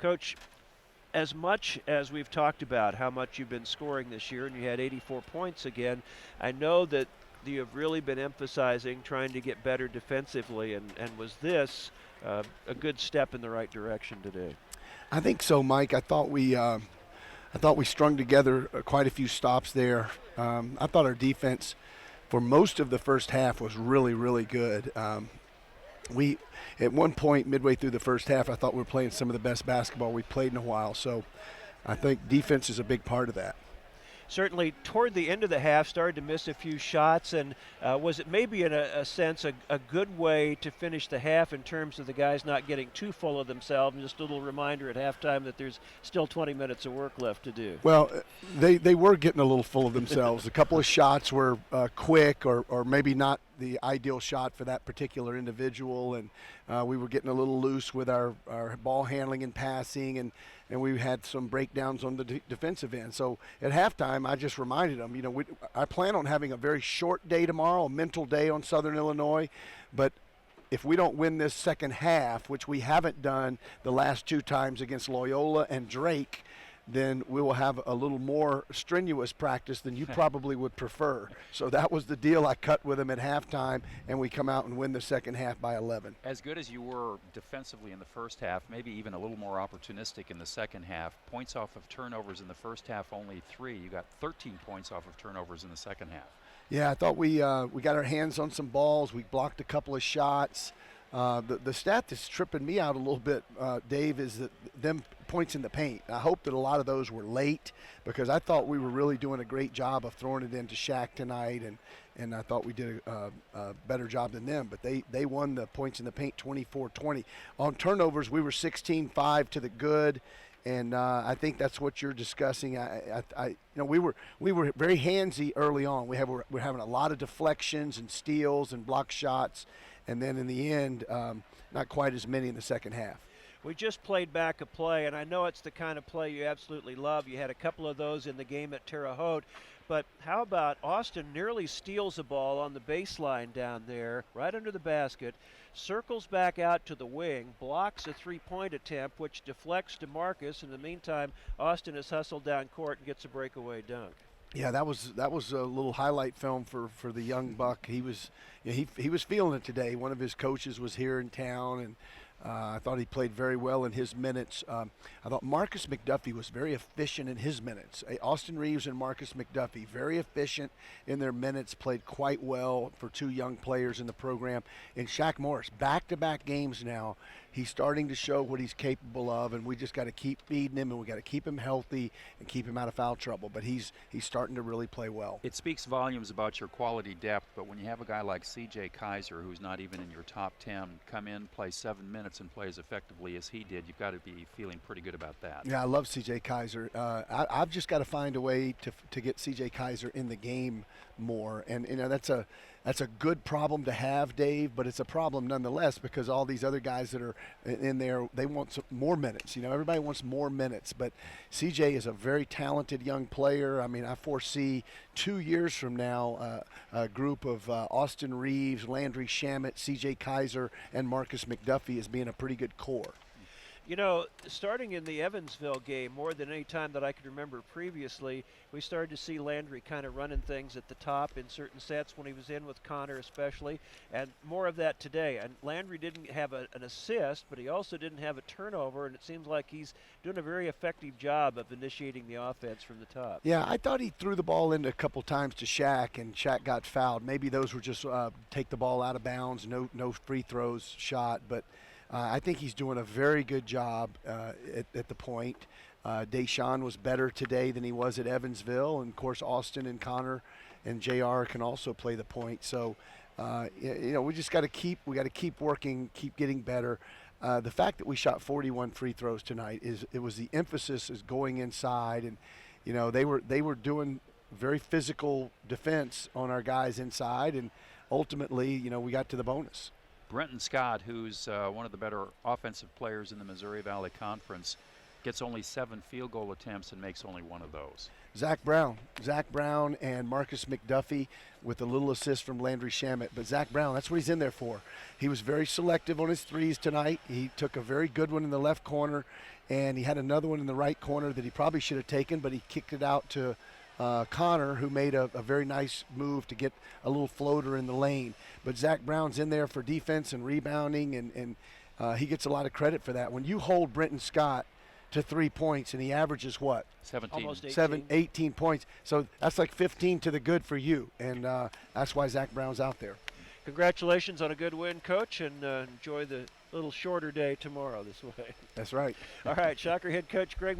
Coach, as much as we've talked about how much you've been scoring this year, and you had 84 points again, I know that you have really been emphasizing trying to get better defensively, and was this a good step in the right direction today? I think so, Mike. I thought we strung together quite a few stops there. I thought our defense for most of the first half was really, really good. We, at one point midway through the first half, I thought we were playing some of the best basketball we played in a while. So I think defense is a big part of that. Certainly toward the end of the half started to miss a few shots, and was it maybe in a sense a good way to finish the half in terms of the guys not getting too full of themselves, and just a little reminder at halftime that there's still 20 minutes of work left to do? Well, they were getting a little full of themselves. A couple of shots were quick or maybe not the ideal shot for that particular individual, and we were getting a little loose with our ball handling and passing, and we had some breakdowns on the defensive end. So at halftime, I just reminded them, I plan on having a very short day tomorrow, a mental day on Southern Illinois, but if we don't win this second half, which we haven't done the last two times against Loyola and Drake, then we will have a little more strenuous practice than you probably would prefer. So that was the deal I cut with them at halftime, and we come out and win the second half by 11. As good as you were defensively in the first half, maybe even a little more opportunistic in the second half, points off of turnovers in the first half only 3. You got 13 points off of turnovers in the second half. Yeah, I thought we got our hands on some balls. We blocked a couple of shots. The stat that's tripping me out a little bit, Dave, is that them points in the paint. I hope that a lot of those were late, because I thought we were really doing a great job of throwing it into Shaq tonight, and I thought we did a better job than them. But they won the points in the paint 24-20. On turnovers, we were 16-5 to the good, and I think that's what you're discussing. We were very handsy early on. We're having a lot of deflections and steals and block shots. And then in the end, not quite as many in the second half. We just played back a play, and I know it's the kind of play you absolutely love. You had a couple of those in the game at Terre Haute. But how about Austin nearly steals a ball on the baseline down there, right under the basket, circles back out to the wing, blocks a three-point attempt, which deflects to Marcus. In the meantime, Austin has hustled down court and gets a breakaway dunk. Yeah, that was a little highlight film for the young buck. He was feeling it today. One of his coaches was here in town, and I thought he played very well in his minutes. I thought Marcus McDuffie was very efficient in his minutes. Austin Reeves and Marcus McDuffie, very efficient in their minutes, played quite well for two young players in the program. And Shaq Morris, back-to-back games now, he's starting to show what he's capable of, and we just got to keep feeding him, and we got to keep him healthy and keep him out of foul trouble. But he's starting to really play well. It speaks volumes about your quality depth, but when you have a guy like C.J. Kaiser, who's not even in your top 10, come in, play 7 minutes, and play as effectively as he did, you've got to be feeling pretty good about that. Yeah, I love C.J. Kaiser. I've just got to find a way to get C.J. Kaiser in the game more, and that's a good problem to have, Dave, but it's a problem nonetheless, because all these other guys that are in there, they want some more minutes. Everybody wants more minutes, but CJ is a very talented young player. I mean, I foresee 2 years from now a group of Austin Reeves, Landry Shamet, CJ Kaiser, and Marcus McDuffie as being a pretty good core. Starting in the Evansville game, more than any time that I could remember previously, we started to see Landry kind of running things at the top in certain sets when he was in with Connor especially, and more of that today. And Landry didn't have an assist, but he also didn't have a turnover, and it seems like he's doing a very effective job of initiating the offense from the top. Yeah, I thought he threw the ball in a couple times to Shaq, and Shaq got fouled. Maybe those were just take the ball out of bounds, no free throws shot, but I think he's doing a very good job at the point. Deshaun was better today than he was at Evansville, and of course Austin and Connor and JR can also play the point. So we just got to keep working, keep getting better. The fact that we shot 41 free throws tonight was the emphasis is going inside, and they were doing very physical defense on our guys inside, and ultimately we got to the bonus. Brenton Scott, who's one of the better offensive players in the Missouri Valley Conference, gets only 7 field goal attempts and makes only 1 of those. Zach Brown and Marcus McDuffie with a little assist from Landry Shamet. But Zach Brown, that's what he's in there for. He was very selective on his threes tonight. He took a very good one in the left corner, and he had another one in the right corner that he probably should have taken, but he kicked it out to Connor, who made a very nice move to get a little floater in the lane. But Zach Brown's in there for defense and rebounding, and he gets a lot of credit for that. When you hold Brenton Scott to 3 points, and he averages what? 17. Almost 18. 18 points. So that's like 15 to the good for you, and that's why Zach Brown's out there. Congratulations on a good win, Coach, and enjoy the little shorter day tomorrow this way. That's right. All right, Shocker head coach Gregg